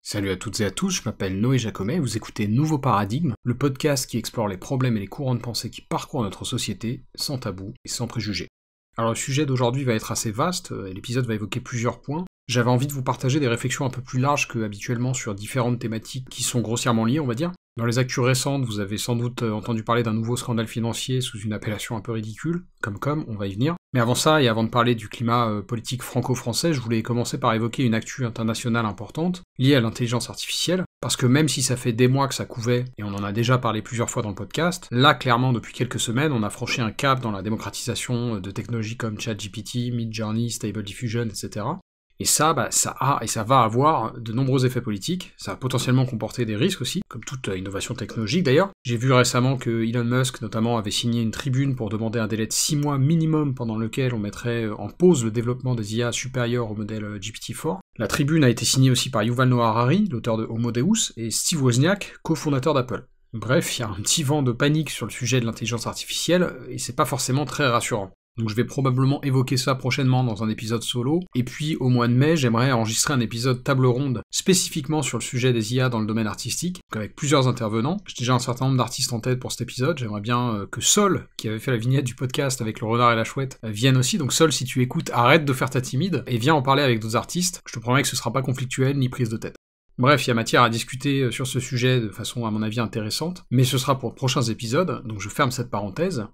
Salut à toutes et à tous, je m'appelle Noé Jacomet, vous écoutez Nouveau Paradigme, le podcast qui explore les problèmes et les courants de pensée qui parcourent notre société, sans tabou et sans préjugés. Alors le sujet d'aujourd'hui va être assez vaste, et l'épisode va évoquer plusieurs points. J'avais envie de vous partager des réflexions un peu plus larges que habituellement sur différentes thématiques qui sont grossièrement liées, on va dire. Dans les actus récentes, vous avez sans doute entendu parler d'un nouveau scandale financier sous une appellation un peu ridicule, comme, on va y venir. Mais avant ça, et avant de parler du climat politique franco-français, je voulais commencer par évoquer une actu internationale importante, liée à l'intelligence artificielle, parce que même si ça fait des mois que ça couvait, et on en a déjà parlé plusieurs fois dans le podcast, là, clairement, depuis quelques semaines, on a franchi un cap dans la démocratisation de technologies comme ChatGPT, Midjourney, Stable Diffusion, etc. Et ça, ça a et ça va avoir de nombreux effets politiques, ça va potentiellement comporter des risques aussi, comme toute innovation technologique d'ailleurs. J'ai vu récemment que Elon Musk notamment avait signé une tribune pour demander un délai de 6 mois minimum pendant lequel on mettrait en pause le développement des IA supérieurs au modèle GPT-4. La tribune a été signée aussi par Yuval Noah Harari, l'auteur de Homo Deus, et Steve Wozniak, cofondateur d'Apple. Bref, il y a un petit vent de panique sur le sujet de l'intelligence artificielle, et c'est pas forcément très rassurant. Donc je vais probablement évoquer ça prochainement dans un épisode solo, et puis au mois de mai, j'aimerais enregistrer un épisode table ronde spécifiquement sur le sujet des IA dans le domaine artistique, avec plusieurs intervenants. J'ai déjà un certain nombre d'artistes en tête pour cet épisode, j'aimerais bien que Sol, qui avait fait la vignette du podcast avec le renard et la chouette, vienne aussi, donc Sol, si tu écoutes, arrête de faire ta timide, et viens en parler avec d'autres artistes, je te promets que ce sera pas conflictuel ni prise de tête. Bref, il y a matière à discuter sur ce sujet de façon à mon avis intéressante, mais ce sera pour de prochains épisodes, donc je ferme cette parenthèse.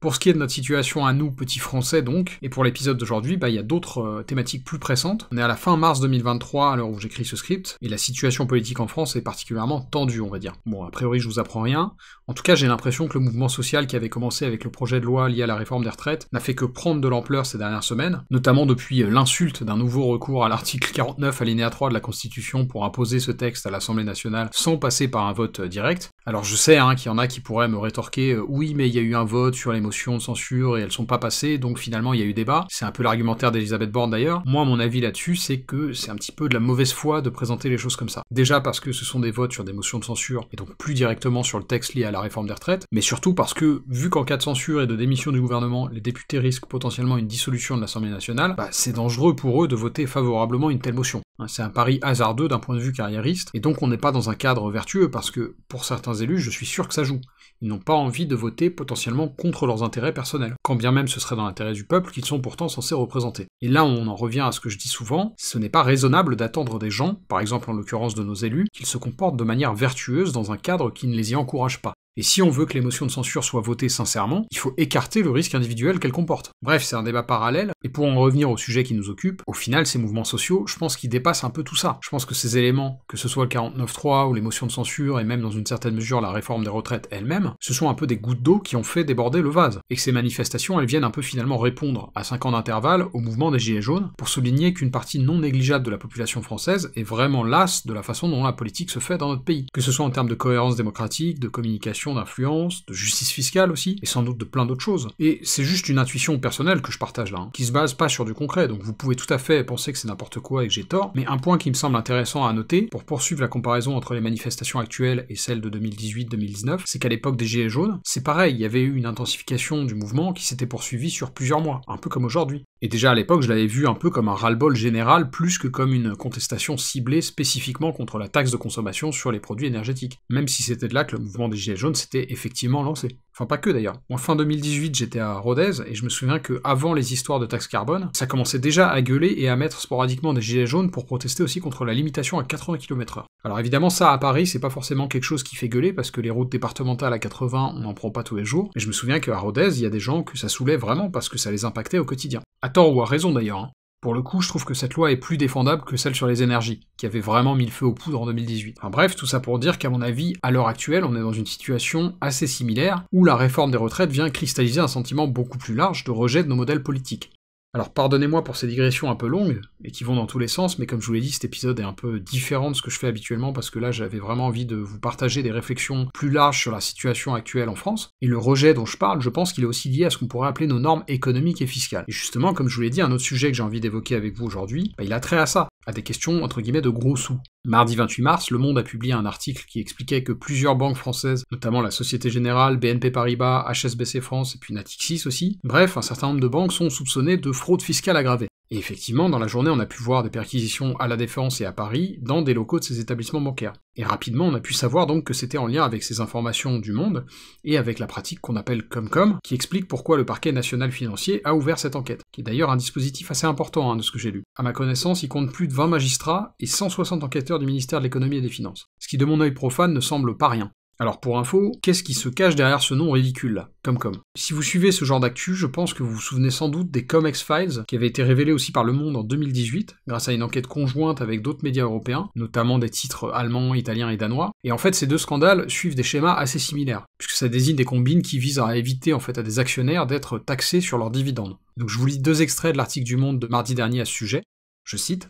Pour ce qui est de notre situation à nous, petits français donc, et pour l'épisode d'aujourd'hui, il y a d'autres thématiques plus pressantes. On est à la fin mars 2023 à l'heure où j'écris ce script, et la situation politique en France est particulièrement tendue, on va dire. Bon, a priori je vous apprends rien, en tout cas j'ai l'impression que le mouvement social qui avait commencé avec le projet de loi lié à la réforme des retraites n'a fait que prendre de l'ampleur ces dernières semaines, notamment depuis l'insulte d'un nouveau recours à l'article 49 alinéa 3 de la Constitution pour imposer ce texte à l'Assemblée nationale sans passer par un vote direct. Alors je sais qu'il y en a qui pourraient me rétorquer oui mais il y a eu un vote sur les motions de censure et elles sont pas passées, donc finalement il y a eu débat. C'est un peu l'argumentaire d'Elisabeth Borne d'ailleurs. Moi mon avis là-dessus c'est que c'est un petit peu de la mauvaise foi de présenter les choses comme ça. Déjà parce que ce sont des votes sur des motions de censure et donc plus directement sur le texte lié à la réforme des retraites, mais surtout parce que vu qu'en cas de censure et de démission du gouvernement, les députés risquent potentiellement une dissolution de l'Assemblée nationale, c'est dangereux pour eux de voter favorablement une telle motion. C'est un pari hasardeux d'un point de vue carriériste, et donc on n'est pas dans un cadre vertueux, parce que, pour certains élus, je suis sûr que ça joue. Ils n'ont pas envie de voter potentiellement contre leurs intérêts personnels, quand bien même ce serait dans l'intérêt du peuple qu'ils sont pourtant censés représenter. Et là on en revient à ce que je dis souvent, ce n'est pas raisonnable d'attendre des gens, par exemple en l'occurrence de nos élus, qu'ils se comportent de manière vertueuse dans un cadre qui ne les y encourage pas. Et si on veut que les motions de censure soient votées sincèrement, il faut écarter le risque individuel qu'elles comportent. Bref, c'est un débat parallèle, et pour en revenir au sujet qui nous occupe, au final, ces mouvements sociaux, je pense qu'ils dépassent un peu tout ça. Je pense que ces éléments, que ce soit le 49.3 ou les motions de censure, et même dans une certaine mesure la réforme des retraites elle-même, ce sont un peu des gouttes d'eau qui ont fait déborder le vase. Et que ces manifestations, elles viennent un peu finalement répondre, à 5 ans d'intervalle, au mouvement des Gilets jaunes, pour souligner qu'une partie non négligeable de la population française est vraiment lasse de la façon dont la politique se fait dans notre pays. Que ce soit en termes de cohérence démocratique, de communication, d'influence, de justice fiscale aussi, et sans doute de plein d'autres choses. Et c'est juste une intuition personnelle que je partage là, qui se base pas sur du concret, donc vous pouvez tout à fait penser que c'est n'importe quoi et que j'ai tort, mais un point qui me semble intéressant à noter, pour poursuivre la comparaison entre les manifestations actuelles et celles de 2018-2019, c'est qu'à l'époque des Gilets jaunes, c'est pareil, il y avait eu une intensification du mouvement qui s'était poursuivie sur plusieurs mois, un peu comme aujourd'hui. Et déjà à l'époque, je l'avais vu un peu comme un ras-le-bol général, plus que comme une contestation ciblée spécifiquement contre la taxe de consommation sur les produits énergétiques, même si c'était de là que le mouvement des Gilets jaunes s'était effectivement lancé. Enfin pas que d'ailleurs. En fin 2018, j'étais à Rodez, et je me souviens que avant les histoires de taxe carbone, ça commençait déjà à gueuler et à mettre sporadiquement des gilets jaunes pour protester aussi contre la limitation à 80 km/h. Alors évidemment ça à Paris, c'est pas forcément quelque chose qui fait gueuler, parce que les routes départementales à 80, on n'en prend pas tous les jours, mais je me souviens qu'à Rodez, il y a des gens que ça saoulait vraiment parce que ça les impactait au quotidien. À tort ou à raison d'ailleurs. Pour le coup, je trouve que cette loi est plus défendable que celle sur les énergies, qui avait vraiment mis le feu aux poudres en 2018. Enfin bref, tout ça pour dire qu'à mon avis, à l'heure actuelle, on est dans une situation assez similaire, où la réforme des retraites vient cristalliser un sentiment beaucoup plus large de rejet de nos modèles politiques. Alors pardonnez-moi pour ces digressions un peu longues, et qui vont dans tous les sens, mais comme je vous l'ai dit, cet épisode est un peu différent de ce que je fais habituellement, parce que là j'avais vraiment envie de vous partager des réflexions plus larges sur la situation actuelle en France, et le rejet dont je parle, je pense qu'il est aussi lié à ce qu'on pourrait appeler nos normes économiques et fiscales. Et justement, comme je vous l'ai dit, un autre sujet que j'ai envie d'évoquer avec vous aujourd'hui, il a trait à ça, à des questions entre guillemets de gros sous. Mardi 28 mars, Le Monde a publié un article qui expliquait que plusieurs banques françaises, notamment la Société Générale, BNP Paribas, HSBC France et puis Natixis aussi, bref, un certain nombre de banques sont soupçonnées de fraude fiscale aggravée. Et effectivement, dans la journée, on a pu voir des perquisitions à la Défense et à Paris, dans des locaux de ces établissements bancaires. Et rapidement, on a pu savoir donc que c'était en lien avec ces informations du Monde, et avec la pratique qu'on appelle Comcom, qui explique pourquoi le parquet national financier a ouvert cette enquête, qui est d'ailleurs un dispositif assez important de ce que j'ai lu. À ma connaissance, il compte plus de 20 magistrats et 160 enquêteurs du ministère de l'économie et des finances, ce qui de mon œil profane ne semble pas rien. Alors pour info, qu'est-ce qui se cache derrière ce nom ridicule là, Comcom? Si vous suivez ce genre d'actu, je pense que vous vous souvenez sans doute des Comex-Files, qui avaient été révélés aussi par Le Monde en 2018, grâce à une enquête conjointe avec d'autres médias européens, notamment des titres allemands, italiens et danois, et en fait ces deux scandales suivent des schémas assez similaires, puisque ça désigne des combines qui visent à éviter en fait à des actionnaires d'être taxés sur leurs dividendes. Donc je vous lis 2 extraits de l'article du Monde de mardi dernier à ce sujet, je cite: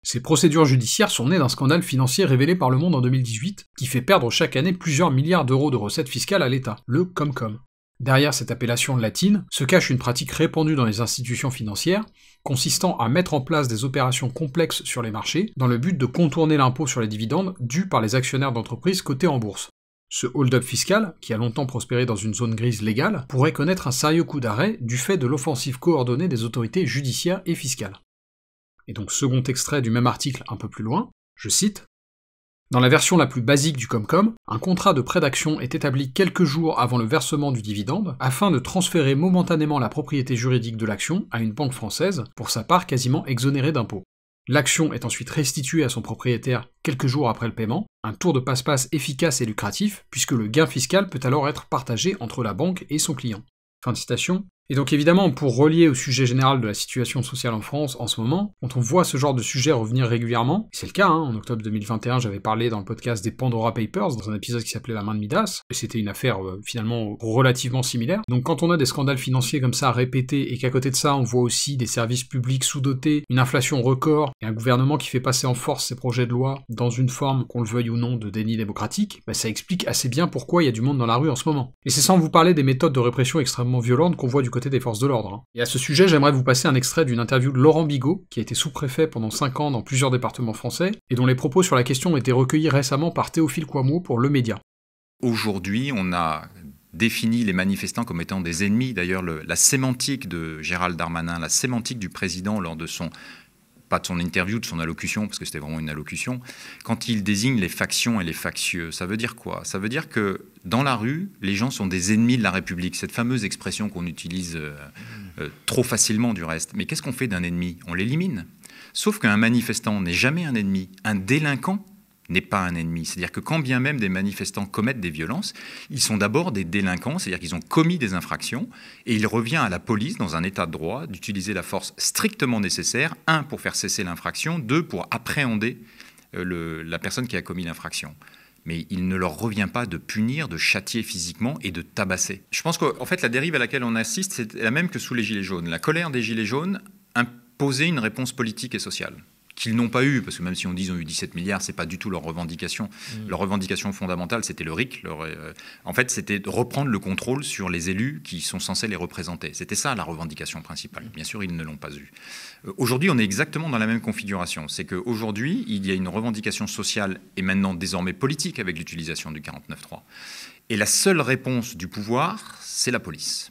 ces procédures judiciaires sont nées d'un scandale financier révélé par Le Monde en 2018, qui fait perdre chaque année plusieurs milliards d'euros de recettes fiscales à l'État, le Comcom. Derrière cette appellation latine se cache une pratique répandue dans les institutions financières, consistant à mettre en place des opérations complexes sur les marchés, dans le but de contourner l'impôt sur les dividendes dû par les actionnaires d'entreprises cotées en bourse. Ce hold-up fiscal, qui a longtemps prospéré dans une zone grise légale, pourrait connaître un sérieux coup d'arrêt du fait de l'offensive coordonnée des autorités judiciaires et fiscales. Et donc second extrait du même article un peu plus loin, je cite: dans la version la plus basique du Comcom, un contrat de prêt d'action est établi quelques jours avant le versement du dividende, afin de transférer momentanément la propriété juridique de l'action à une banque française, pour sa part quasiment exonérée d'impôts. L'action est ensuite restituée à son propriétaire quelques jours après le paiement, un tour de passe-passe efficace et lucratif, puisque le gain fiscal peut alors être partagé entre la banque et son client. Fin de citation. Et donc évidemment, pour relier au sujet général de la situation sociale en France en ce moment, quand on voit ce genre de sujet revenir régulièrement, c'est le cas, en octobre 2021 j'avais parlé dans le podcast des Pandora Papers, dans un épisode qui s'appelait La main de Midas, et c'était une affaire finalement relativement similaire. Donc quand on a des scandales financiers comme ça répétés, et qu'à côté de ça on voit aussi des services publics sous-dotés, une inflation record, et un gouvernement qui fait passer en force ses projets de loi dans une forme, qu'on le veuille ou non, de déni démocratique, ça explique assez bien pourquoi il y a du monde dans la rue en ce moment. Et c'est sans vous parler des méthodes de répression extrêmement violentes qu'on voit du côté des forces de l'ordre. Et à ce sujet, j'aimerais vous passer un extrait d'une interview de Laurent Bigot, qui a été sous-préfet pendant 5 ans dans plusieurs départements français, et dont les propos sur la question ont été recueillis récemment par Théophile Kouamouo pour Le Média. Aujourd'hui, on a défini les manifestants comme étant des ennemis. D'ailleurs, la sémantique de Gérald Darmanin, la sémantique du président lors de son... pas de son interview, de son allocution, parce que c'était vraiment une allocution, quand il désigne les factions et les factieux, ça veut dire quoi? Ça veut dire que dans la rue, les gens sont des ennemis de la République, cette fameuse expression qu'on utilise trop facilement du reste. Mais qu'est-ce qu'on fait d'un ennemi? On l'élimine. Sauf qu'un manifestant n'est jamais un ennemi. Un délinquant n'est pas un ennemi. C'est-à-dire que quand bien même des manifestants commettent des violences, ils sont d'abord des délinquants, c'est-à-dire qu'ils ont commis des infractions, et il revient à la police, dans un état de droit, d'utiliser la force strictement nécessaire, 1, pour faire cesser l'infraction, 2, pour appréhender la personne qui a commis l'infraction. Mais il ne leur revient pas de punir, de châtier physiquement et de tabasser. Je pense qu'en fait, la dérive à laquelle on assiste, c'est la même que sous les Gilets jaunes. La colère des Gilets jaunes imposait une réponse politique et sociale, qu'ils n'ont pas eu, parce que même si on dit qu'ils ont eu 17 milliards, c'est pas du tout leur revendication. Leur revendication fondamentale, c'était le RIC. En fait, c'était de reprendre le contrôle sur les élus qui sont censés les représenter. C'était ça la revendication principale. Bien sûr, ils ne l'ont pas eu. Aujourd'hui, on est exactement dans la même configuration. C'est qu'aujourd'hui, il y a une revendication sociale et maintenant désormais politique avec l'utilisation du 49.3. Et la seule réponse du pouvoir, c'est la police.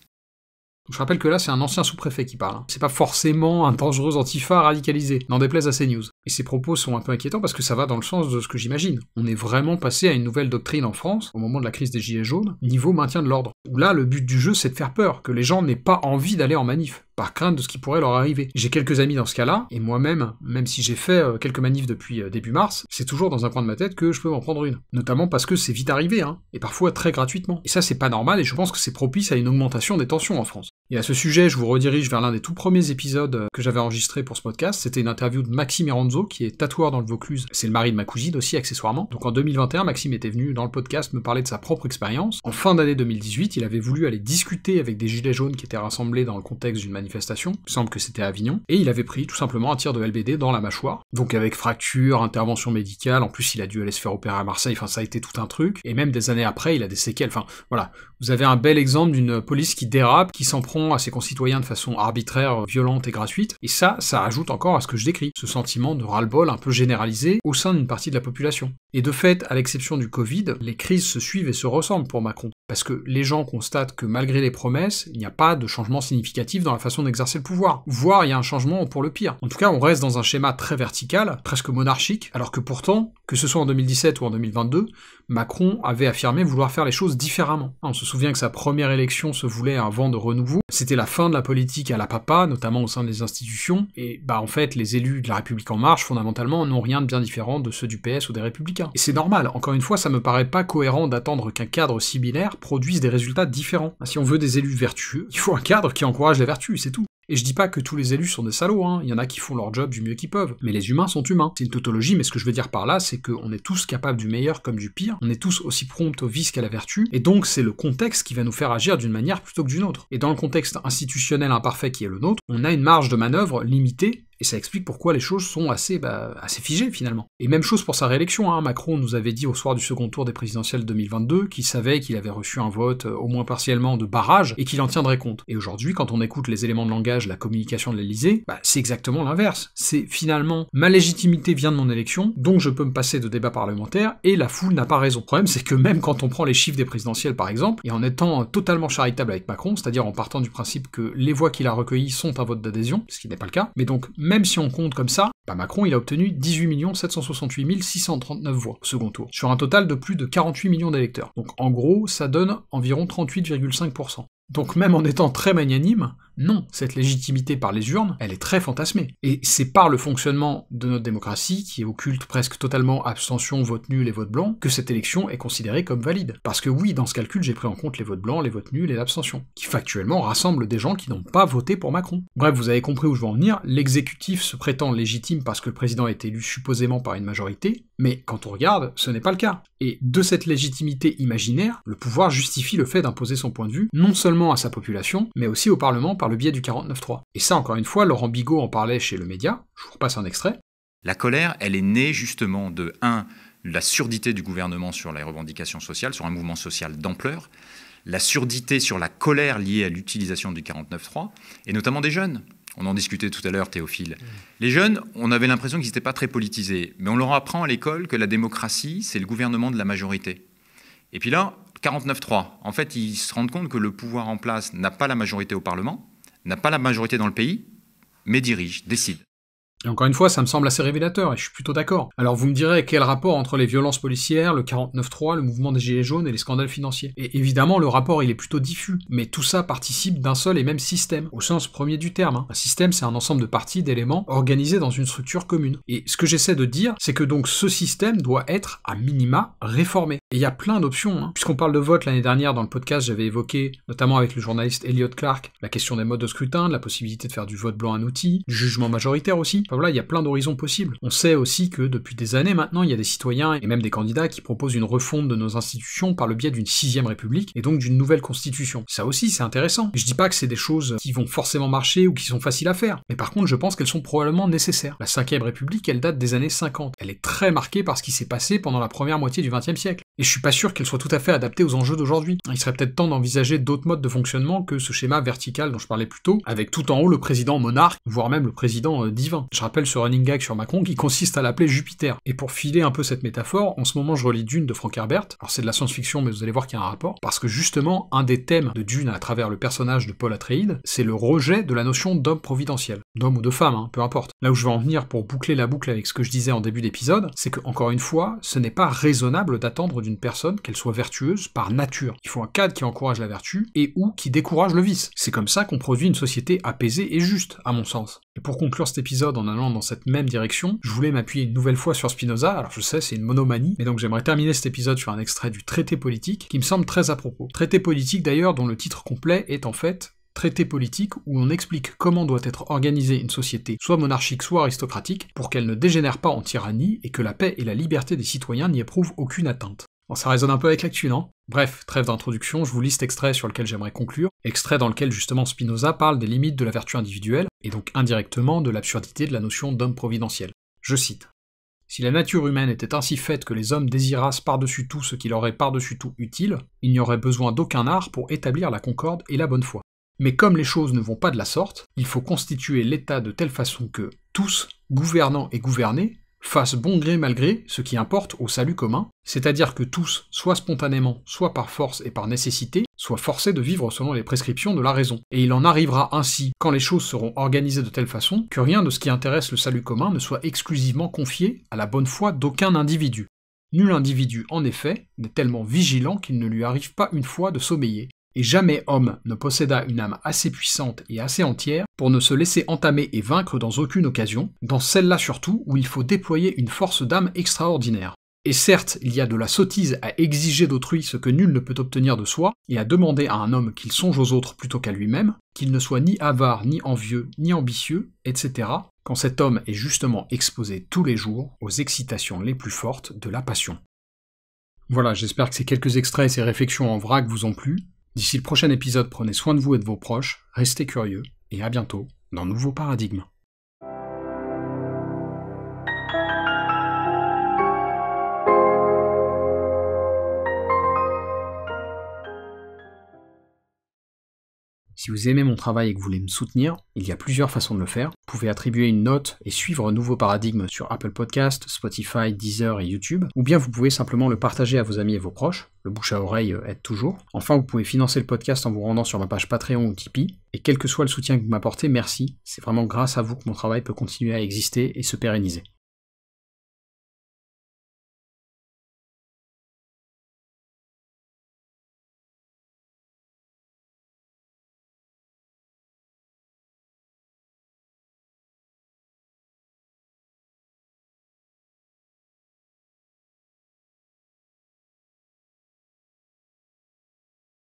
Je rappelle que là, c'est un ancien sous-préfet qui parle. C'est pas forcément un dangereux antifa radicalisé, n'en déplaise à CNews. Et ces propos sont un peu inquiétants parce que ça va dans le sens de ce que j'imagine. On est vraiment passé à une nouvelle doctrine en France, au moment de la crise des Gilets jaunes, niveau maintien de l'ordre. Où là, le but du jeu, c'est de faire peur, que les gens n'aient pas envie d'aller en manif, par crainte de ce qui pourrait leur arriver. J'ai quelques amis dans ce cas-là, et moi-même, même si j'ai fait quelques manifs depuis début mars, c'est toujours dans un coin de ma tête que je peux m'en prendre une. Notamment parce que c'est vite arrivé, et parfois très gratuitement. Et ça, c'est pas normal, et je pense que c'est propice à une augmentation des tensions en France. Et à ce sujet, je vous redirige vers l'un des tout premiers épisodes que j'avais enregistré pour ce podcast. C'était une interview de Maxime Eranzo, qui est tatoueur dans le Vaucluse. C'est le mari de ma cousine aussi, accessoirement. Donc en 2021, Maxime était venu dans le podcast me parler de sa propre expérience. En fin d'année 2018, il avait voulu aller discuter avec des gilets jaunes qui étaient rassemblés dans le contexte d'une manifestation. Il me semble que c'était à Avignon. Et il avait pris tout simplement un tir de LBD dans la mâchoire. Donc avec fracture, intervention médicale, en plus il a dû aller se faire opérer à Marseille, enfin ça a été tout un truc. Et même des années après, il a des séquelles. Enfin voilà, vous avez un bel exemple d'une police qui dérape, qui s'en prend à ses concitoyens de façon arbitraire, violente et gratuite, et ça ajoute encore à ce que je décris, ce sentiment de ras-le-bol un peu généralisé au sein d'une partie de la population. Et de fait, à l'exception du Covid, les crises se suivent et se ressemblent pour Macron. parce que les gens constatent que malgré les promesses, il n'y a pas de changement significatif dans la façon d'exercer le pouvoir, voire il y a un changement pour le pire. En tout cas, on reste dans un schéma très vertical, presque monarchique, alors que pourtant, que ce soit en 2017 ou en 2022, Macron avait affirmé vouloir faire les choses différemment. On se souvient que sa première élection se voulait un vent de renouveau, c'était la fin de la politique à la papa, notamment au sein des institutions, et en fait, les élus de la République En Marche, fondamentalement, n'ont rien de bien différent de ceux du PS ou des Républicains. Et c'est normal, encore une fois, ça me paraît pas cohérent d'attendre qu'un cadre similaire produisent des résultats différents. Si on veut des élus vertueux, il faut un cadre qui encourage les vertus, c'est tout. Et je dis pas que tous les élus sont des salauds, il y en a qui font leur job du mieux qu'ils peuvent, mais les humains sont humains. C'est une tautologie, mais ce que je veux dire par là, c'est qu'on est tous capables du meilleur comme du pire, on est tous aussi prompts au vice qu'à la vertu, et donc c'est le contexte qui va nous faire agir d'une manière plutôt que d'une autre. Et dans le contexte institutionnel imparfait qui est le nôtre, on a une marge de manœuvre limitée, et ça explique pourquoi les choses sont assez figées finalement. Et même chose pour sa réélection, Macron nous avait dit au soir du second tour des présidentielles 2022 qu'il savait qu'il avait reçu un vote, au moins partiellement, de barrage, et qu'il en tiendrait compte. Et aujourd'hui, quand on écoute les éléments de langage, la communication de l'Élysée, c'est exactement l'inverse. C'est finalement, ma légitimité vient de mon élection, donc je peux me passer de débat parlementaire, et la foule n'a pas raison. Le problème, c'est que même quand on prend les chiffres des présidentielles par exemple, et en étant totalement charitable avec Macron, c'est-à-dire en partant du principe que les voix qu'il a recueillies sont un vote d'adhésion, ce qui n'est pas le cas, mais donc même si on compte comme ça, Macron il a obtenu 18 768 639 voix au second tour, sur un total de plus de 48 millions d'électeurs. Donc en gros, ça donne environ 38,5%. Donc même en étant très magnanime, non, cette légitimité par les urnes, elle est très fantasmée. Et c'est par le fonctionnement de notre démocratie, qui occulte presque totalement abstention, vote nul et vote blanc, que cette élection est considérée comme valide. Parce que oui, dans ce calcul, j'ai pris en compte les votes blancs, les votes nuls et l'abstention, qui factuellement rassemblent des gens qui n'ont pas voté pour Macron. Bref, vous avez compris où je veux en venir, l'exécutif se prétend légitime parce que le président a été élu supposément par une majorité, mais quand on regarde, ce n'est pas le cas. Et de cette légitimité imaginaire, le pouvoir justifie le fait d'imposer son point de vue, non seulement à sa population, mais aussi au Parlement par le biais du 49.3. Et ça, encore une fois, Laurent Bigot en parlait chez Le Média, je vous repasse un extrait. La colère, elle est née justement de, la surdité du gouvernement sur les revendications sociales, sur un mouvement social d'ampleur, la surdité sur la colère liée à l'utilisation du 49.3, et notamment des jeunes. On en discutait tout à l'heure, Théophile. Les jeunes, on avait l'impression qu'ils n'étaient pas très politisés, mais on leur apprend à l'école que la démocratie, c'est le gouvernement de la majorité. Et puis là, 49.3, en fait, ils se rendent compte que le pouvoir en place n'a pas la majorité au Parlement, n'a pas la majorité dans le pays, mais dirige, décide. Et encore une fois, ça me semble assez révélateur, et je suis plutôt d'accord. Alors vous me direz, quel rapport entre les violences policières, le 49.3, le mouvement des Gilets jaunes et les scandales financiers? Et évidemment, le rapport, il est plutôt diffus, mais tout ça participe d'un seul et même système, au sens premier du terme. Un système, c'est un ensemble de parties, d'éléments, organisés dans une structure commune. Et ce que j'essaie de dire, c'est que donc ce système doit être, à minima, réformé. Et il y a plein d'options, Puisqu'on parle de vote l'année dernière, dans le podcast, j'avais évoqué, notamment avec le journaliste Elliot Clark, la question des modes de scrutin, de la possibilité de faire du vote blanc un outil, du jugement majoritaire aussi. Enfin voilà, il y a plein d'horizons possibles. On sait aussi que depuis des années maintenant, il y a des citoyens et même des candidats qui proposent une refonte de nos institutions par le biais d'une 6ème République et donc d'une nouvelle constitution. Ça aussi, c'est intéressant. Je dis pas que c'est des choses qui vont forcément marcher ou qui sont faciles à faire, mais par contre, je pense qu'elles sont probablement nécessaires. La 5ème République, elle date des années 50. Elle est très marquée par ce qui s'est passé pendant la première moitié du XXe siècle. Et je suis pas sûr qu'elle soit tout à fait adaptée aux enjeux d'aujourd'hui. Il serait peut-être temps d'envisager d'autres modes de fonctionnement que ce schéma vertical dont je parlais plus tôt, avec tout en haut le président monarque, voire même le président divin. Je rappelle ce running gag sur Macron qui consiste à l'appeler Jupiter. Et pour filer un peu cette métaphore, en ce moment je relis Dune de Frank Herbert. Alors c'est de la science-fiction, mais vous allez voir qu'il y a un rapport, parce que justement, un des thèmes de Dune à travers le personnage de Paul Atreides, c'est le rejet de la notion d'homme providentiel. D'homme ou de femme, peu importe. Là où je veux en venir pour boucler la boucle avec ce que je disais en début d'épisode, c'est que, encore une fois, ce n'est pas raisonnable d'attendre d'une personne qu'elle soit vertueuse par nature. Il faut un cadre qui encourage la vertu et ou qui décourage le vice. C'est comme ça qu'on produit une société apaisée et juste, à mon sens. Et pour conclure cet épisode en allant dans cette même direction, je voulais m'appuyer une nouvelle fois sur Spinoza, alors je sais, c'est une monomanie, mais donc j'aimerais terminer cet épisode sur un extrait du Traité politique, qui me semble très à propos. Traité politique d'ailleurs, dont le titre complet est en fait Traité politique, où on explique comment doit être organisée une société, soit monarchique, soit aristocratique, pour qu'elle ne dégénère pas en tyrannie, et que la paix et la liberté des citoyens n'y éprouvent aucune atteinte. Bon, ça résonne un peu avec l'actu, non? Bref, trêve d'introduction, je vous lis cet extrait sur lequel j'aimerais conclure, extrait dans lequel justement Spinoza parle des limites de la vertu individuelle, et donc indirectement de l'absurdité de la notion d'homme providentiel. Je cite. « Si la nature humaine était ainsi faite que les hommes désirassent par-dessus tout ce qui leur est par-dessus tout utile, il n'y aurait besoin d'aucun art pour établir la concorde et la bonne foi. Mais comme les choses ne vont pas de la sorte, il faut constituer l'État de telle façon que tous, gouvernants et gouvernés, fassent bon gré mal gré ce qui importe au salut commun, c'est-à-dire que tous, soit spontanément, soit par force et par nécessité, soient forcés de vivre selon les prescriptions de la raison. Et il en arrivera ainsi, quand les choses seront organisées de telle façon, que rien de ce qui intéresse le salut commun ne soit exclusivement confié à la bonne foi d'aucun individu. Nul individu, en effet, n'est tellement vigilant qu'il ne lui arrive pas une fois de sommeiller, et jamais homme ne posséda une âme assez puissante et assez entière pour ne se laisser entamer et vaincre dans aucune occasion, dans celle-là surtout où il faut déployer une force d'âme extraordinaire. Et certes, il y a de la sottise à exiger d'autrui ce que nul ne peut obtenir de soi, et à demander à un homme qu'il songe aux autres plutôt qu'à lui-même, qu'il ne soit ni avare, ni envieux, ni ambitieux, etc., quand cet homme est justement exposé tous les jours aux excitations les plus fortes de la passion. Voilà, j'espère que ces quelques extraits et ces réflexions en vrac vous ont plu. D'ici le prochain épisode, prenez soin de vous et de vos proches, restez curieux, et à bientôt dans Nouveau Paradigme. Si vous aimez mon travail et que vous voulez me soutenir, il y a plusieurs façons de le faire. Vous pouvez attribuer une note et suivre Nouveau Paradigme sur Apple Podcast, Spotify, Deezer et YouTube, ou bien vous pouvez simplement le partager à vos amis et vos proches. Le bouche à oreille aide toujours. Enfin, vous pouvez financer le podcast en vous rendant sur ma page Patreon ou Tipeee, et quel que soit le soutien que vous m'apportez, merci. C'est vraiment grâce à vous que mon travail peut continuer à exister et se pérenniser.